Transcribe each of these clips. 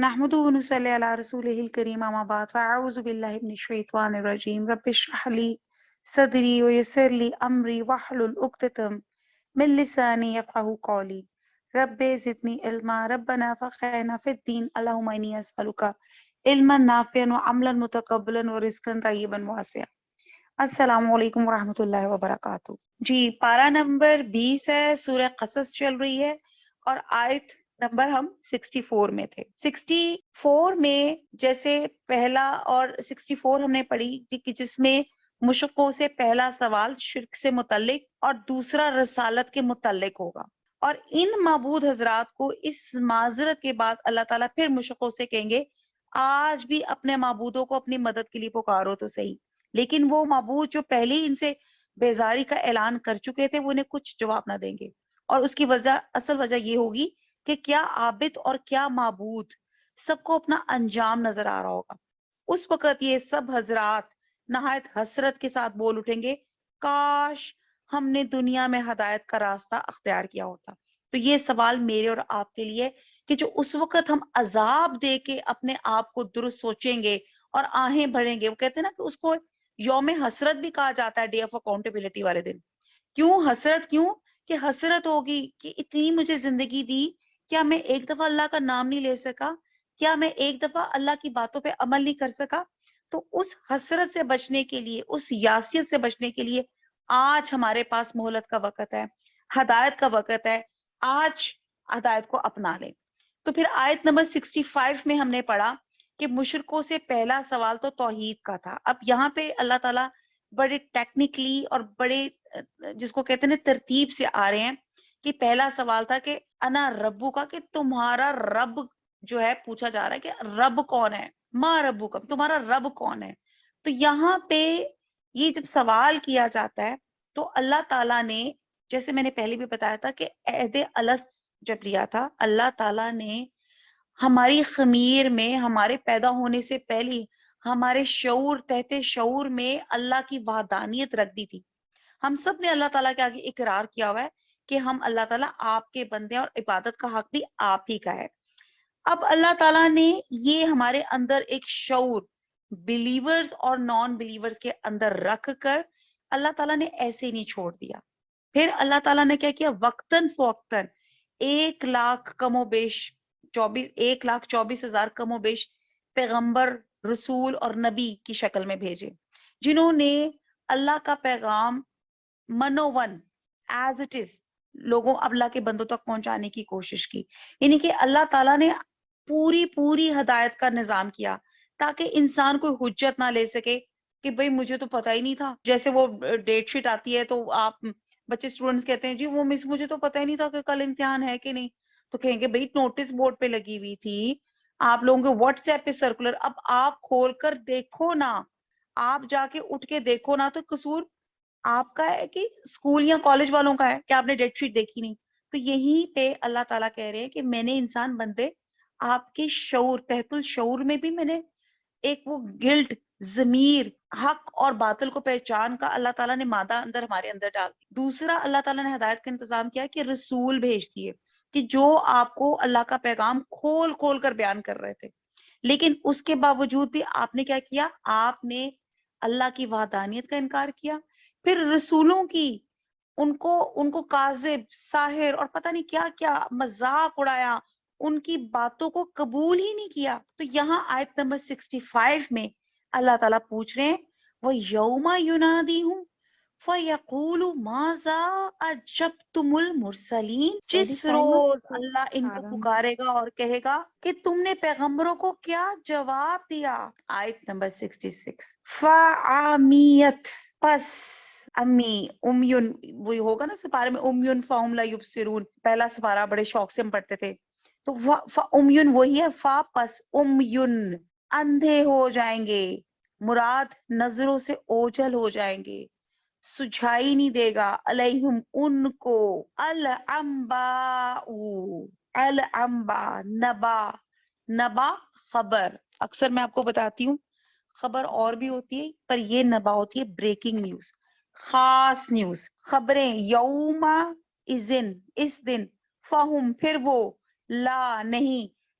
نحمده ونصلي على رسوله الكريم أما بعد فأعوذ بالله من الشيطان الرجيم رب اشرح لي صدري ويسر لي أمري واحلل عقدة من لساني يفقهوا قولي رب زدني علما ربنا فقهنا في الدين اللهم إني أسألك علما نافعا وعملا متقبلا ورزقا طيبا واسعا. السلام علیکم ورحمۃ اللہ وبرکاتہ. جی پارہ نمبر 20 ہے، سورہ قصص چل رہی ہے اور آیت نمبر ہم 64 میں تھے. 64 میں جیسے پہلا اور 64 ہم نے پڑھی تھی کہ جس میں مشرکوں سے پہلا سوال شرک سے متعلق اور دوسرا رسالت کے متعلق ہوگا، اور ان معبود حضرات کو اس معذرت کے بعد اللہ تعالیٰ پھر مشرکوں سے کہیں گے آج بھی اپنے معبودوں کو اپنی مدد کے لیے پکارو تو صحیح. لیکن وہ معبود جو پہلے ہی ان سے بیزاری کا اعلان کر چکے تھے وہ انہیں کچھ جواب نہ دیں گے، اور اس کی اصل وجہ یہ ہوگی کہ کیا عابد اور کیا معبود سب کو اپنا انجام نظر آ رہا ہوگا. اس وقت یہ سب حضرات نہایت حسرت کے ساتھ بول اٹھیں گے کاش ہم نے دنیا میں ہدایت کا راستہ اختیار کیا ہوتا. تو یہ سوال میرے اور آپ کے لیے کہ جو اس وقت ہم عذاب دے کے اپنے آپ کو درست سوچیں گے اور آہیں بھریں گے. وہ کہتے ہیں نا کہ اس کو یوم حسرت بھی کہا جاتا ہے، ڈے آف اکاؤنٹیبلٹی والے دن. کیوں حسرت؟ کیوں کہ حسرت ہوگی کہ اتنی مجھے زندگی دی، کیا میں ایک دفعہ اللہ کا نام نہیں لے سکا؟ کیا میں ایک دفعہ اللہ کی باتوں پہ عمل نہیں کر سکا؟ تو اس حسرت سے بچنے کے لیے، اس یاسیت سے بچنے کے لیے آج ہمارے پاس مہلت کا وقت ہے، ہدایت کا وقت ہے. آج ہدایت کو اپنا لیں. تو پھر آیت نمبر 65 میں ہم نے پڑھا کہ مشرکوں سے پہلا سوال تو توحید کا تھا. اب یہاں پہ اللہ تعالیٰ بڑے ٹیکنیکلی اور بڑے جس کو کہتے ہیں ترتیب سے آ رہے ہیں کہ پہلا سوال تھا کہ انا ربو کا، کہ تمہارا رب جو ہے پوچھا جا رہا ہے کہ رب کون ہے، ما ربو کا، تمہارا رب کون ہے. تو یہاں پہ یہ جب سوال کیا جاتا ہے تو اللہ تعالیٰ نے، جیسے میں نے پہلے بھی بتایا تھا کہ عہد الست جب لیا تھا اللہ تعالیٰ نے ہماری خمیر میں، ہمارے پیدا ہونے سے پہلے ہمارے شعور، تحت شعور میں اللہ کی وحدانیت رکھ دی تھی. ہم سب نے اللہ تعالیٰ کے آگے اقرار کیا ہوا ہے کہ ہم اللہ تعالیٰ آپ کے بندے ہیں اور عبادت کا حق بھی آپ ہی کا ہے. اب اللہ تعالیٰ نے یہ ہمارے اندر ایک شعور بلیورز اور نان بلیورز کے اندر رکھ کر اللہ تعالیٰ نے ایسے ہی نہیں چھوڑ دیا. پھر اللہ تعالیٰ نے کیا کیا؟ وقتاً فوقتاً 1,00,000 کم و بیش 1,24,000 کم و بیش پیغمبر، رسول اور نبی کی شکل میں بھیجے، جنہوں نے اللہ کا پیغام منوون ایز اٹ از لوگوں، اللہ کے بندوں تک پہنچانے کی کوشش کی. یعنی کہ اللہ تعالیٰ نے پوری ہدایت کا نظام کیا تاکہ انسان کوئی حجت نہ لے سکے کہ بھئی مجھے تو پتہ ہی نہیں تھا. جیسے وہ ڈیٹ شیٹ آتی ہے تو آپ بچے اسٹوڈنٹس کہتے ہیں جی وہ مس مجھے تو پتہ ہی نہیں تھا کہ کل امتحان ہے کہ نہیں. تو کہیں گے بھئی نوٹس بورڈ پہ لگی ہوئی تھی، آپ لوگوں کے واٹس ایپ پہ سرکولر، اب آپ کھول کر دیکھو نا، آپ جا کے اٹھ کے دیکھو نا، تو قصور آپ کا ہے کہ اسکول یا کالج والوں کا ہے کہ آپ نے ڈیٹ شیٹ دیکھی نہیں. تو یہیں پہ اللہ تعالیٰ کہہ رہے ہیں کہ میں نے انسان بندے آپ کے شعور، تحت الشعور میں بھی میں نے ایک وہ گلٹ، ضمیر، حق اور باطل کو پہچان کا اللہ تعالیٰ نے مادہ اندر ہمارے اندر ڈال دی. دوسرا اللہ تعالیٰ نے ہدایت کا انتظام کیا کہ رسول بھیج دیے کہ جو آپ کو اللہ کا پیغام کھول کھول کر بیان کر رہے تھے. لیکن اس کے باوجود بھی آپ نے کیا کیا؟ آپ نے اللہ کی وحدانیت کا انکار کیا. پھر رسولوں کی ان کو کاذب، ساحر اور پتہ نہیں کیا کیا مذاق اڑایا، ان کی باتوں کو قبول ہی نہیں کیا. تو یہاں آیت نمبر 65 میں اللہ تعالیٰ پوچھ رہے ہیں وَيَوْمَ يُنَادِيهُمْ فَيَقُولُ مَاذَا أَجَبْتُمُ الْمُرْسَلِينَ. جس روز اللہ ان کو پکارے گا اور کہے گا کہ تم نے پیغمبروں کو کیا جواب دیا. آیت نمبر 66 فَعَمِيَتْ، پس امی امیون، وہی ہوگا نا سپارے میں امیون فَهُمْ لَا يُبْصِرُونَ، پہلا سپارہ بڑے شوق سے ہم پڑھتے تھے. تو امیون وہی ہے، فا پس امیون، اندھے ہو جائیں گے، مراد نظروں سے اوجھل ہو جائیں گے، سجھائی نہیں دے گا، علیہم ان کو، الانباء، الانباء نبا، نبا خبر. اکثر میں آپ کو بتاتی ہوں خبر اور بھی ہوتی ہے پر یہ نبا ہوتی ہے بریکنگ نیوز، خاص نیوز، خبریں. یوم اذن، اس دن، فہم پھر وہ، لا نہیں،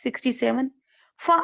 67,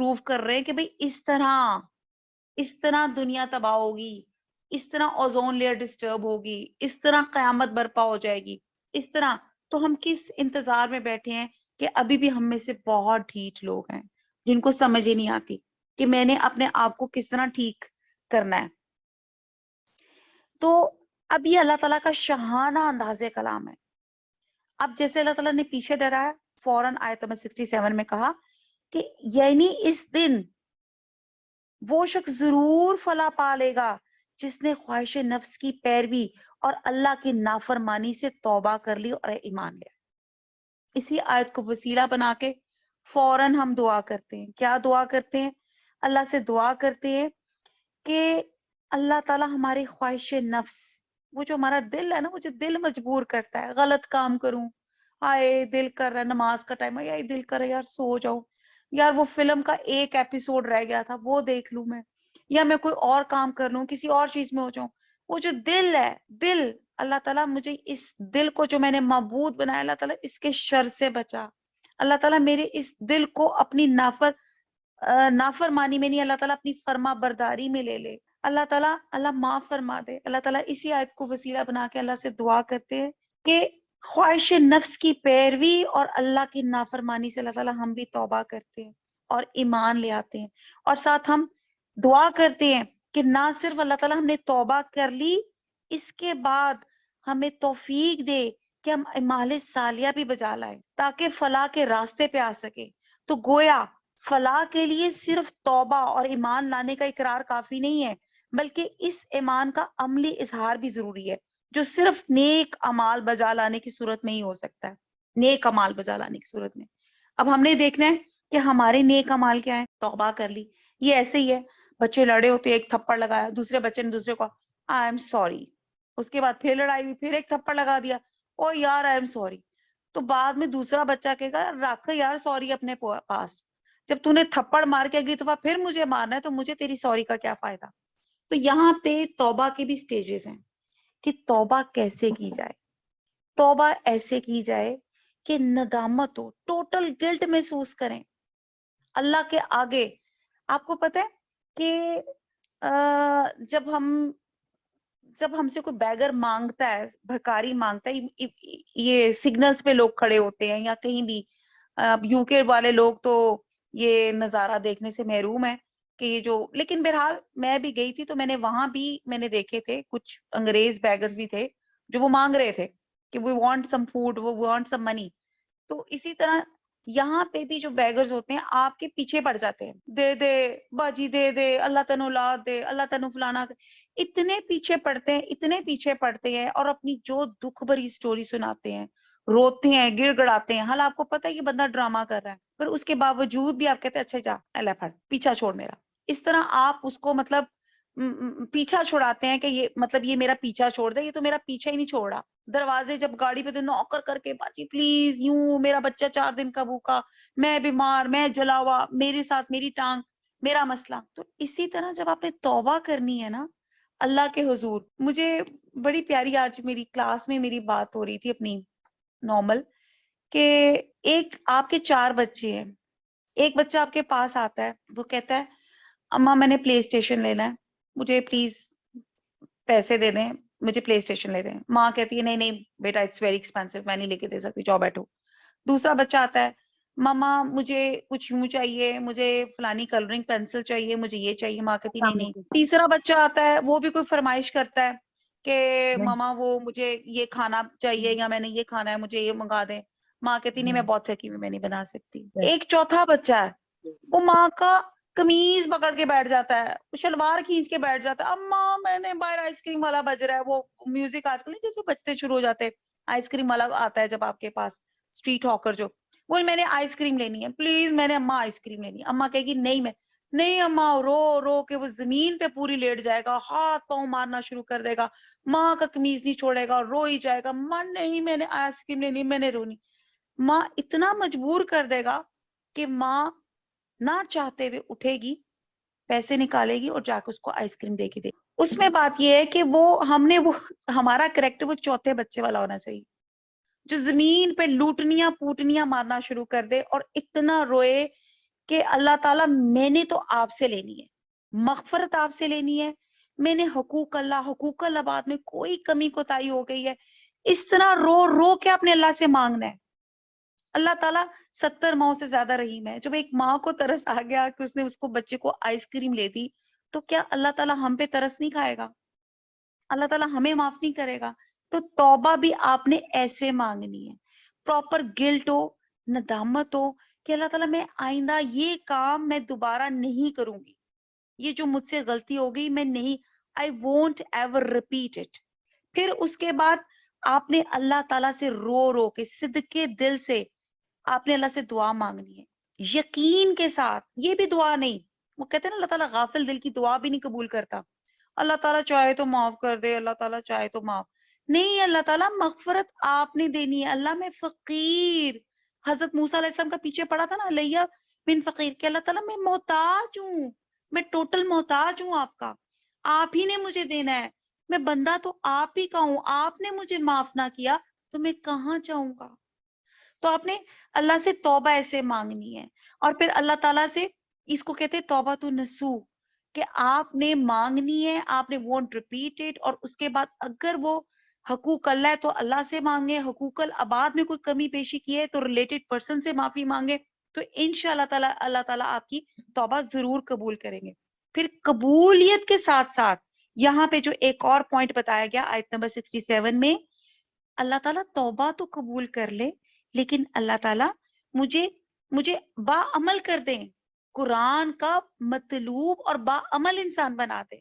پروو کر رہے ہیں کہ بھئی اس طرح دنیا تباہ ہوگی، اس طرح اوزون لیئر ڈسٹرب ہوگی، اس طرح قیامت برپا ہو جائے گی، اس طرح. تو ہم کس انتظار میں بیٹھے ہیں کہ ابھی بھی ہم میں سے بہت ڈھیٹ لوگ ہیں جن کو سمجھ ہی نہیں آتی کہ میں نے اپنے آپ کو کس طرح ٹھیک کرنا ہے. تو اب یہ اللہ تعالیٰ کا شاہانہ انداز کلام ہے. اب جیسے اللہ تعالیٰ نے پیچھے ڈرایا، فوراً آیت نمبر 67 میں کہا کہ یعنی اس دن وہ شخص ضرور فلاح پا لے گا جس نے خواہش نفس کی پیروی اور اللہ کی نافرمانی سے توبہ کر لی اور ایمان لیا. اسی آیت کو وسیلہ بنا کے فوراً ہم دعا کرتے ہیں. کیا دعا کرتے ہیں؟ اللہ سے دعا کرتے ہیں کہ اللہ تعالیٰ ہماری خواہش نفس، وہ جو ہمارا دل ہے نا، وہ جو دل مجبور کرتا ہے غلط کام کروں، آئے دل کر رہا ہے نماز کا ٹائم ہے، دل کر رہا ہے یار سو جاؤں، یار وہ فلم کا ایک ایپیسوڈ رہ گیا تھا وہ دیکھ لوں میں، یا میں کوئی اور کام کر لوں، کسی اور چیز میں ہو جاؤں. وہ جو دل ہے، دل، اللہ تعالیٰ مجھے اس دل کو جو میں نے معبود بنایا، اللہ تعالیٰ اس کے شر سے بچا. اللہ تعالیٰ میرے اس دل کو اپنی نافرمانی میں نہیں، اللہ تعالیٰ اپنی فرما برداری میں لے لے. اللہ تعالیٰ اللہ معاف فرما دے. اللہ تعالیٰ اسی آیت کو وسیلہ بنا کے اللہ سے دعا کرتے ہیں کہ خواہش نفس کی پیروی اور اللہ کی نافرمانی سے اللہ تعالیٰ ہم بھی توبہ کرتے ہیں اور ایمان لے آتے ہیں. اور ساتھ ہم دعا کرتے ہیں کہ نہ صرف اللہ تعالیٰ ہم نے توبہ کر لی، اس کے بعد ہمیں توفیق دے کہ ہم اعمال صالحہ بھی بجا لائیں تاکہ فلاح کے راستے پہ آ سکے. تو گویا فلاح کے لیے صرف توبہ اور ایمان لانے کا اقرار کافی نہیں ہے، بلکہ اس ایمان کا عملی اظہار بھی ضروری ہے، جو صرف نیک اعمال بجا لانے کی صورت میں ہی ہو سکتا ہے. نیک اعمال بجا لانے کی صورت میں اب ہم نے دیکھنا ہے کہ ہمارے نیک اعمال کیا ہے. توبہ کر لی، یہ ایسے ہی ہے، بچے لڑے ہوتے، ایک تھپڑ لگایا، دوسرے بچے نے دوسرے کو آئی ایم سوری، اس کے بعد پھر لڑائی ہوئی، پھر ایک تھپڑ لگا دیا، او یار آئی ایم سوری. تو بعد میں دوسرا بچہ کہے گا رکھ یار سوری اپنے پاس، جب تو نے تھپڑ مار کے اگلی دفعہ پھر مجھے مارنا ہے تو مجھے تیری سوری کا کیا فائدہ. تو یہاں پہ توبہ کے بھی سٹیجز ہیں کہ توبہ کیسے کی جائے. توبہ ایسے کی جائے کہ ندامت ہو، ٹوٹل گلٹ محسوس کریں اللہ کے آگے. آپ کو پتہ ہے کہ جب ہم سے کوئی بیگر مانگتا ہے، بھکاری مانگتا ہے، یہ سگنلز پہ لوگ کھڑے ہوتے ہیں یا کہیں بھی، یو کے والے لوگ تو یہ نظارہ دیکھنے سے محروم ہے کہ یہ جو، لیکن بہرحال میں بھی گئی تھی تو میں نے وہاں بھی میں نے دیکھے تھے کچھ انگریز بیگرز بھی تھے جو وہ مانگ رہے تھے کہ we want some food, we want some money. تو اسی طرح یہاں پہ بھی جو بیگرز ہوتے ہیں آپ کے پیچھے پڑ جاتے ہیں، دے دے باجی، دے دے، اللہ تنو اولاد دے، اللہ تنو فلانا، اتنے پیچھے پڑتے ہیں اور اپنی جو دکھ بھری سٹوری سناتے ہیں، روتے ہیں، گڑ گڑاتے ہیں. حال آپ کو پتہ ہے یہ بندہ ڈرامہ کر رہا ہے، پر اس کے باوجود بھی آپ کہتے ہیں اچھا جا اللہ پھڑ پیچھا چھوڑ میرا. اس طرح آپ اس کو مطلب پیچھا چھوڑاتے ہیں کہ یہ مطلب یہ میرا پیچھا چھوڑ دے، یہ تو میرا پیچھا ہی نہیں چھوڑا. دروازے جب گاڑی پہ نوکر کر کے باجی پلیز، یوں میرا بچہ 4 دن کا بھوکا، میں بیمار، میں جلا ہوا، میرے ساتھ میری ٹانگ، میرا مسئلہ. تو اسی طرح جب آپ نے توبہ کرنی ہے نا اللہ کے حضور. مجھے بڑی پیاری آج میری کلاس میں میری بات ہو رہی تھی اپنی نارمل، کہ ایک آپ کے 4 بچے ہیں، ایک بچہ آپ کے پاس آتا ہے، وہ کہتا ہے اماں میں نے پلے اسٹیشن لینا ہے، مجھے پلیز پیسے دے دیں، مجھے پلے اسٹیشن لے دیں. ماں کہتی ہے نہیں نہیں بیٹا اٹس ویری ایکسپینسو، میں نہیں لے کے دے سکتی، جاؤ بیٹھو. دوسرا بچہ آتا ہے، ماما مجھے کچھ یوں چاہیے، مجھے فلانی کلرنگ پینسل چاہیے، مجھے یہ چاہیے. ماں کہتی نہیں نہیں. تیسرا بچہ آتا ہے، وہ بھی کوئی فرمائش کرتا ہے کہ ماما وہ مجھے یہ کھانا چاہیے یا میں نے یہ کھانا ہے، مجھے یہ منگا دیں. ماں کہتی نہیں میں بہت تھکی ہوئی، میں نہیں بنا سکتی. ایک چوتھا بچہ ہے، وہ ماں کا قمیض پکڑ کے بیٹھ جاتا ہے، شلوار کھینچ کے بیٹھ جاتا ہے، اماں میں نے باہر آئس کریم والا بج رہا ہے. وہ میوزک آج کل جیسے بچتے شروع ہو جاتے، آئس کریم والا آتا ہے جب آپ کے پاس اسٹریٹ ہاکر جو، وہ میں نے آئس کریم لینی ہے پلیز، میں نے اماں آئس کریم لینی ہے. اماں کہے گی نہیں میں نہیں. اماں رو رو کے وہ زمین پہ پوری لیٹ جائے گا، ہاتھ پاؤں مارنا شروع کر دے گا، ماں کا قمیض نہیں چھوڑے گا، رو ہی جائے گا، ماں نہیں میں نے آئس کریم لینی، میں نے رونی. ماں اتنا مجبور کر دے گا کہ ماں نہ چاہتے ہوئے اٹھے گی، پیسے نکالے گی اور جا کے اس کو آئس کریم دے کے دے. اس میں بات یہ ہے کہ وہ ہمارا کریکٹر وہ چوتھے بچے والا ہونا چاہیے جو زمین پہ لوٹنیاں پوٹنیاں مارنا شروع کر دے اور اتنا روئے کہ اللہ تعالیٰ میں نے تو آپ سے لینی ہے، مغفرت آپ سے لینی ہے، میں نے حقوق العباد میں کوئی کمی کوتاہی ہو گئی ہے، اس طرح رو رو کے اپنے اللہ سے مانگنا ہے. اللہ تعالیٰ 70 ماؤں سے زیادہ رحیم ہے. جب ایک ماں کو ترس آ گیا کہ اس نے اس کو بچے کو آئس کریم لے دی، تو کیا اللہ تعالیٰ ہم پہ ترس نہیں کھائے گا؟ اللہ تعالیٰ ہمیں معاف نہیں کرے گا؟ تو توبہ بھی آپ نے ایسے مانگنی ہے، پراپر گلٹ ہو، ندامت ہو کہ اللہ تعالیٰ میں آئندہ یہ کام میں دوبارہ نہیں کروں گی، یہ جو مجھ سے غلطی ہو گئی میں نہیں، I won't ever repeat it. پھر اس کے بعد آپ نے اللہ تعالیٰ سے رو رو کے صدقے دل سے آپ نے اللہ سے دعا مانگنی ہے، یقین کے ساتھ. یہ بھی دعا نہیں، وہ کہتے ہیں نا اللہ تعالیٰ غافل دل کی دعا بھی نہیں قبول کرتا. اللہ تعالیٰ چاہے تو معاف کر دے، اللہ تعالیٰ چاہے تو معاف نہیں. اللہ تعالیٰ مغفرت آپ نے دینی ہے. اللہ میں فقیر، حضرت موسیٰ علیہ السلام کا پیچھے پڑا تھا نا، علیہ من فقیر، کہ اللہ تعالیٰ میں محتاج ہوں، میں ٹوٹل محتاج ہوں آپ کا، آپ ہی نے مجھے دینا ہے، میں بندہ تو آپ ہی کا ہوں، آپ نے مجھے معاف نہ کیا تو میں کہاں جاؤں گا. تو آپ نے اللہ سے توبہ ایسے مانگنی ہے. اور پھر اللہ تعالیٰ سے، اس کو کہتے ہیں توبہ تو نسو، کہ آپ نے مانگنی ہے، آپ نے won't repeat it. اور اس کے بعد اگر وہ حقوق اللہ ہے تو اللہ سے مانگے، حقوق العباد میں کوئی کمی پیشی کی ہے تو ریلیٹڈ پرسن سے معافی مانگے، تو انشاءاللہ تعالیٰ اللہ تعالیٰ آپ کی توبہ ضرور قبول کریں گے. پھر قبولیت کے ساتھ ساتھ یہاں پہ جو ایک اور پوائنٹ بتایا گیا آیت نمبر 67 میں، اللہ تعالیٰ توبہ تو قبول کر لے لیکن اللہ تعالیٰ مجھے باعمل کر دیں، قرآن کا مطلوب اور باعمل انسان بنا دے.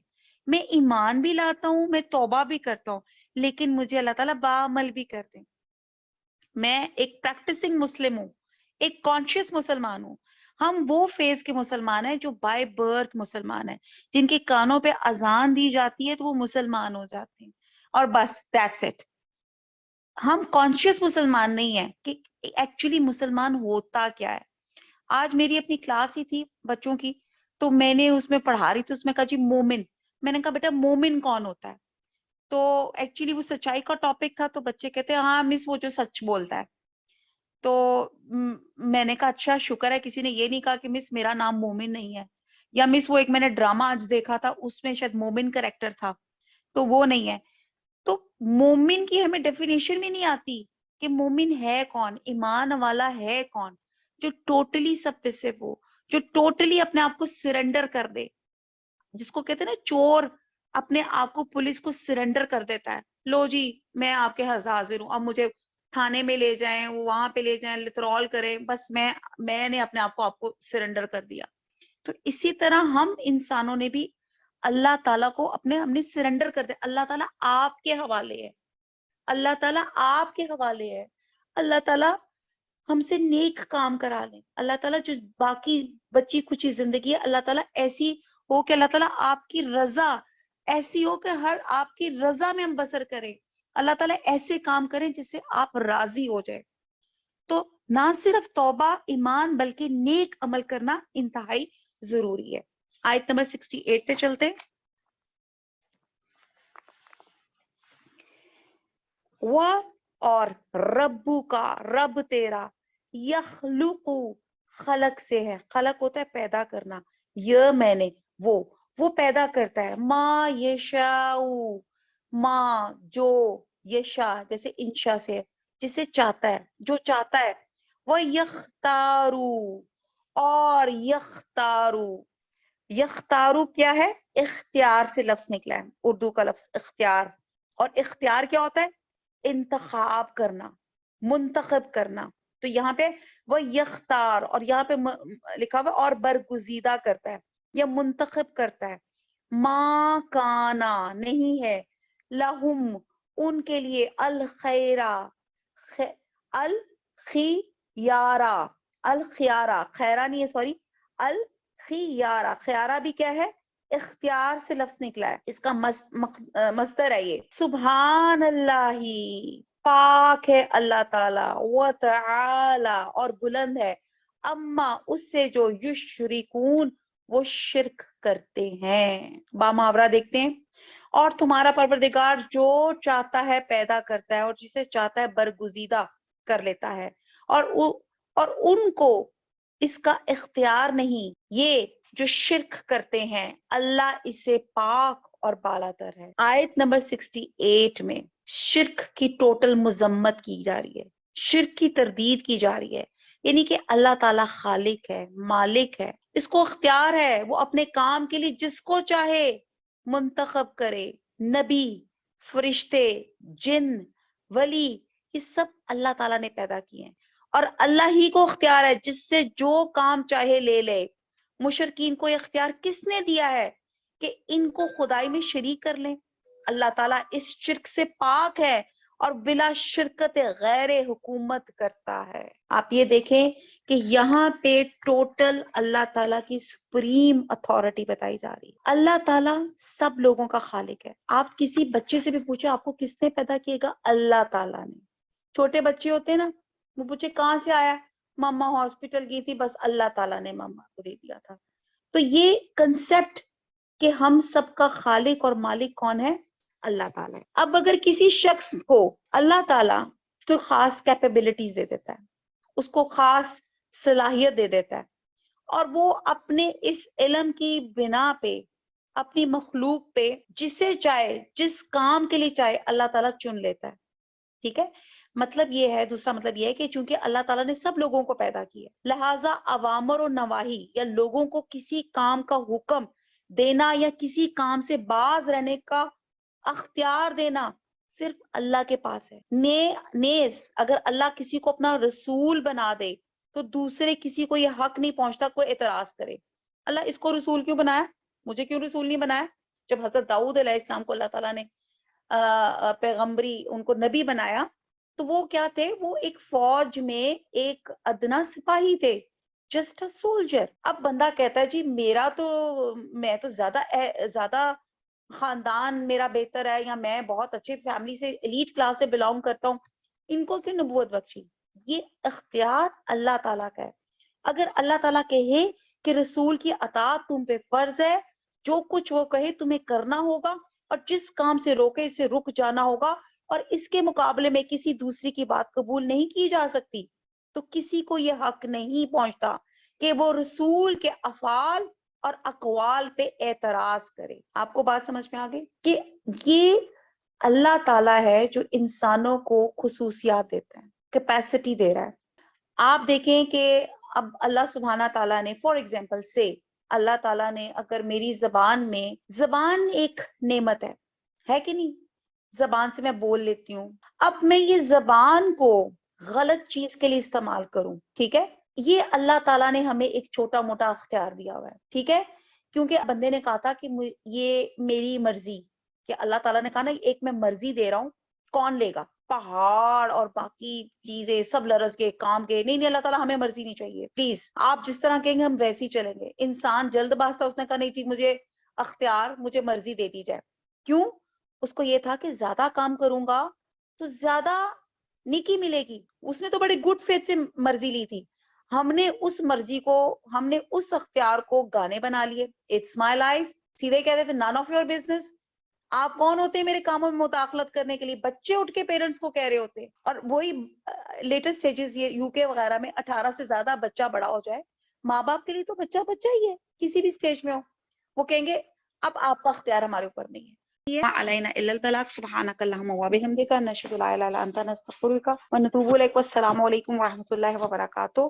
میں ایمان بھی لاتا ہوں، میں توبہ بھی کرتا ہوں، لیکن مجھے اللہ تعالیٰ باعمل بھی کر دیں. میں ایک پریکٹسنگ مسلم ہوں، ایک کانشیس مسلمان ہوں. ہم وہ فیز کے مسلمان ہیں جو بائی برتھ مسلمان ہیں، جن کے کانوں پہ اذان دی جاتی ہے تو وہ مسلمان ہو جاتے ہیں، اور بس دیٹس اٹ. ہم کانشیس مسلمان نہیں ہیں کہ ایکچولی مسلمان ہوتا کیا ہے. آج میری اپنی کلاس ہی تھی بچوں کی، تو میں نے اس میں پڑھا رہی تھی، اس میں کہا جی مومن. میں نے کہا بیٹا مومن کون ہوتا ہے؟ تو ایکچولی وہ سچائی کا ٹاپک تھا، تو بچے کہتے ہیں ہاں مس وہ جو سچ بولتا ہے. تو میں نے کہا اچھا شکر ہے کسی نے یہ نہیں کہا کہ مس میرا نام مومن نہیں ہے، یا مس وہ ایک میں نے ڈرامہ آج دیکھا تھا اس میں شاید مومن کریکٹر تھا تو وہ نہیں ہے. تو مومن کی ہمیں ڈیفینیشن بھی نہیں آتی کہ مومن ہے کون، ایمان والا ہے کون، جو ٹوٹلی سبمسو ہو، جو ٹوٹلی اپنے آپ کو سرنڈر کر دے، جس کو کہتے ہیں نا چور اپنے آپ کو پولیس کو سرنڈر کر دیتا ہے، لو جی میں آپ کے حاضر ہوں، اب مجھے تھانے میں لے جائیں، وہاں پہ لے جائیں، لترول کریں، بس میں نے اپنے آپ کو سرنڈر کر دیا. تو اسی طرح ہم انسانوں نے بھی اللہ تعالیٰ کو ہم نے سرنڈر کر دیا. اللہ تعالیٰ آپ کے حوالے ہے، اللہ تعالیٰ آپ کے حوالے ہے. اللہ تعالیٰ ہم سے نیک کام کرا لیں. اللہ تعالیٰ جو باقی بچی کچی زندگی ہے اللہ تعالیٰ ایسی ہو کہ اللہ تعالیٰ آپ کی رضا ایسی ہو کہ ہر آپ کی رضا میں ہم بسر کریں. اللہ تعالیٰ ایسے کام کریں جس سے آپ راضی ہو جائے. تو نہ صرف توبہ ایمان بلکہ نیک عمل کرنا انتہائی ضروری ہے. آیت نمبر 68 پہ چلتے ہیں. وہ اور ربو کا، رب تیرا، یخلق خلق سے ہے، خلق ہوتا ہے پیدا کرنا، یہ میں نے وہ پیدا کرتا ہے، ما یشاء، ما جو، یشاء جیسے انشاء سے ہے، جسے چاہتا ہے، جو چاہتا ہے. وہ یختارو، اور یختارو، یختارو کیا ہے؟ اختیار سے لفظ نکلا ہے، اردو کا لفظ اختیار. اور اختیار کیا ہوتا ہے؟ انتخاب کرنا، منتخب کرنا. تو یہاں پہ وہ یختار، اور یہاں پہ لکھا ہوا اور برگزیدہ کرتا ہے یا منتخب کرتا ہے. ما کانا نہیں ہے، لہم ان کے لیے، الخیرہ الخیارہ، الخیارہ خیرہ نہیں ہے سوری، الخیارہ، خیارہ بھی کیا ہے؟ اختیار سے لفظ نکلا ہے، اس کا مصدر ہے یہ. سبحان اللہ، پاک ہے اللہ تعالی، وتعالی اور بلند ہے، اما اس سے جو یشرکون وہ شرک کرتے ہیں. با محاورہ دیکھتے ہیں. اور تمہارا پروردگار جو چاہتا ہے پیدا کرتا ہے، اور جسے چاہتا ہے برگزیدہ کر لیتا ہے. اور ان کو اس کا اختیار نہیں. یہ جو شرک کرتے ہیں اللہ اس سے پاک اور بالا تر ہے. آیت نمبر 68 میں شرک کی ٹوٹل مذمت کی جا رہی ہے، شرک کی تردید کی جا رہی ہے. یعنی کہ اللہ تعالیٰ خالق ہے، مالک ہے، اس کو اختیار ہے، وہ اپنے کام کے لیے جس کو چاہے منتخب کرے. نبی، فرشتے، جن، ولی، یہ سب اللہ تعالیٰ نے پیدا کیے ہیں اور اللہ ہی کو اختیار ہے جس سے جو کام چاہے لے لے. مشرکین کو اختیار کس نے دیا ہے کہ ان کو خدائی میں شریک کر لیں؟ اللہ تعالیٰ اس شرک سے پاک ہے اور بلا شرکت غیر حکومت کرتا ہے. آپ یہ دیکھیں کہ یہاں پہ ٹوٹل اللہ تعالیٰ کی سپریم اتھارٹی بتائی جا رہی ہے. اللہ تعالیٰ سب لوگوں کا خالق ہے. آپ کسی بچے سے بھی پوچھے آپ کو کس نے پیدا کیے گا؟ اللہ تعالیٰ نے. چھوٹے بچے ہوتے ہیں نا، وہ پوچھے کہاں سے آیا؟ ماما ہاسپٹل گئی تھی، بس اللہ تعالیٰ نے ماما کو دے دیا تھا. تو یہ کنسپٹ کہ ہم سب کا خالق اور مالک کون ہے؟ اللہ تعالیٰ ہے. اب اگر کسی شخص کو اللہ تعالیٰ کوئی خاص کیپیبلٹیز دے دیتا ہے، اس کو خاص صلاحیت دے دیتا ہے اور وہ اپنے اس علم کی بنا پہ اپنی مخلوق پہ جسے چاہے جس کام کے لیے چاہے اللہ تعالیٰ چن لیتا ہے. ٹھیک ہے، مطلب یہ ہے، دوسرا مطلب یہ ہے کہ چونکہ اللہ تعالیٰ نے سب لوگوں کو پیدا کیا، لہٰذا اوامر و نواہی یا لوگوں کو کسی کام کا حکم دینا یا کسی کام سے باز رہنے کا اختیار دینا صرف اللہ کے پاس ہے. نیز اگر اللہ کسی کو اپنا رسول بنا دے تو دوسرے کسی کو یہ حق نہیں پہنچتا کوئی اعتراض کرے. اللہ اس کو رسول کیوں بنایا؟ مجھے کیوں رسول نہیں بنایا؟ جب حضرت داؤد علیہ السلام کو اللہ تعالیٰ نے پیغمبری، ان کو نبی بنایا، تو وہ کیا تھے؟ وہ ایک فوج میں ایک ادنا سپاہی تھے، جسٹ اے سولجر. اب بندہ کہتا ہے جی میرا تو، میں تو زیادہ خاندان میرا بہتر ہے، یا میں بہت اچھے فیملی سے، ایلیٹ کلاس سے بلانگ کرتا ہوں، ان کو کیوں نبوت بخشی؟ یہ اختیار اللہ تعالیٰ کا ہے. اگر اللہ تعالیٰ کہے کہ رسول کی اطاعت تم پہ فرض ہے، جو کچھ وہ کہے تمہیں کرنا ہوگا، اور جس کام سے روکے اس سے رک جانا ہوگا، اور اس کے مقابلے میں کسی دوسری کی بات قبول نہیں کی جا سکتی، تو کسی کو یہ حق نہیں پہنچتا کہ وہ رسول کے افعال اور اقوال پہ اعتراض کرے. آپ کو بات سمجھ میں آگئی کہ یہ اللہ تعالیٰ ہے جو انسانوں کو خصوصیات دیتا ہے، کیپیسٹی دے رہا ہے. آپ دیکھیں کہ اب اللہ سبحانہ تعالیٰ نے فار ایگزامپل سے اللہ تعالیٰ نے اگر میری زبان میں، زبان ایک نعمت ہے کہ نہیں؟ زبان سے میں بول لیتی ہوں. اب میں یہ زبان کو غلط چیز کے لیے استعمال کروں، ٹھیک ہے، یہ اللہ تعالیٰ نے ہمیں ایک چھوٹا موٹا اختیار دیا ہوا ہے. ٹھیک ہے، کیونکہ بندے نے کہا تھا کہ یہ میری مرضی، کہ اللہ تعالیٰ نے کہا نا ایک میں مرضی دے رہا ہوں، کون لے گا؟ پہاڑ اور باقی چیزیں سب لرز کے کام کے. نہیں اللہ تعالیٰ ہمیں مرضی نہیں چاہیے، پلیز آپ جس طرح کہیں گے ہم ویسے ہی چلیں گے. انسان جلد باز تھا، اس نے کہا نہیں جی مجھے اختیار، مجھے مرضی دے دی جائے. کیوں؟ اس کو یہ تھا کہ زیادہ کام کروں گا تو زیادہ نیکی ملے گی. اس نے تو بڑے گڈ فیتھ سے مرضی لی تھی. ہم نے اس مرضی کو، ہم نے اس اختیار کو گانے بنا لیے. اٹس مائی لائف، سیدھے کہہ دیتے نان آف یور بزنس. آپ کون ہوتے ہیں میرے کاموں میں مداخلت کرنے کے لیے؟ بچے اٹھ کے پیرنٹس کو کہہ رہے ہوتے ہیں. اور وہی لیٹسٹ سٹیجز یہ یو کے وغیرہ میں 18 سے زیادہ بچہ بڑا ہو جائے، ماں باپ کے لیے تو بچہ بچہ ہی ہے، کسی بھی سٹیج میں ہو. وہ کہیں گے اب آپ کا اختیار ہمارے اوپر نہیں ہے. علینا الا البلاغ. سبحانک اللہم وبحمدک، نشہد ان لا الہ الا انت، نستغفرک ونتوب الیک. والسلام علیکم ورحمۃ اللہ وبرکاتہ.